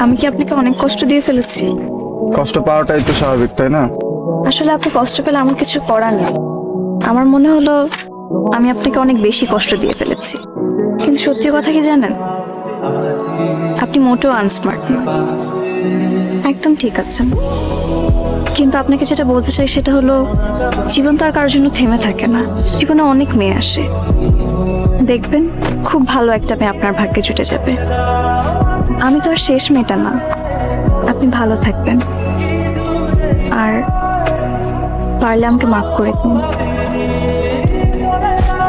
আমি কি আপনাকে অনেক কষ্ট দিয়ে ফেলেছি? কষ্ট পাওয়াটাই তো স্বাভাবিক, তাই না? আসলে আপনি কষ্ট পেলে আমার কিছু করার নেই। আমার মনে হলো আমি আপনাকে অনেক বেশি কষ্ট দিয়ে ফেলেছি, কিন্তু সত্যি কথা কি জানেন, আপনি মোটেও আনস্মার্ট না, একদম ঠিক আছেন। কিন্তু আপনাকে যেটা বলতে চাই সেটা হলো, জীবন তো আর কারোর জন্য থেমে থাকে না। জীবনে অনেক মেয়ে আসে, দেখবেন খুব ভালো একটা মেয়ে আপনার ভাগ্যে জুটে যাবে। আমি তো আর শেষ মেয়েটা না। আপনি ভালো থাকবেন, আর পারলে আমাকে মাফ করে দিন।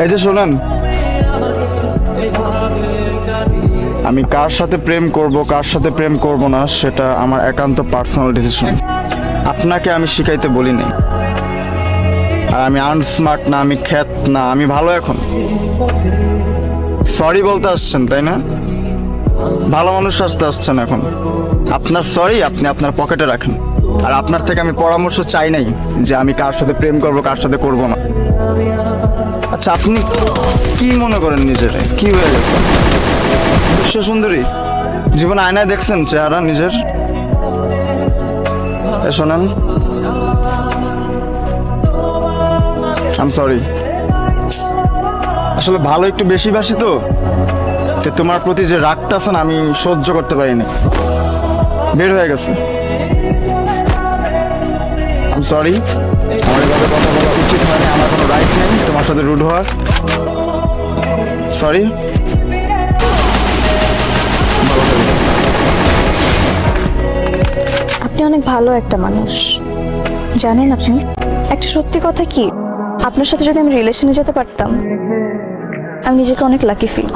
এই যে শোনেন, আমি কার সাথে প্রেম করব কার সাথে প্রেম করব না সেটা আমার একান্ত পার্সোনাল ডিসিশন। আপনাকে আমি শিখাইতে বলি নাই। আর আমি আনস্মার্ট না, আমি খ্যাত না, আমি ভালো এখন। সরি বলতে আসছেন তাই না? ভালো মানুষ আসতে আসছেন এখন। আপনার সরি আপনি আপনার পকেটে রাখেন। আর আপনার থেকে আমি পরামর্শ চাই নাই যে আমি কার সাথে প্রেম করব কার সাথে করব না। আচ্ছা, আপনি কি মনে করেন নিজের? কি হয়ে গেছে? বিশ্ব সুন্দরী? জীবনে আয়নায় দেখছেন চেহারা নিজের? শোনেন, আই এম সরি। আসলে ভালো একটু বেশি বাসি তো, তোমার প্রতি যে রাগটা আছে না, আমি সহ্য করতে পারিনি, বের হয়ে গেছে। I am sorry. আমার এভাবে কথা বলা উচিত হয়নি, আমার কোনো রাইট নেই তোমার সাথে রুড হওয়ার। সরি। আপনি অনেক ভালো একটা মানুষ, জানেন আপনি একটা সত্যি কথা কি, আপনার সাথে যদি আমি রিলেশনে যেতে পারতাম, আমি নিজেকে অনেক লাকি ফিল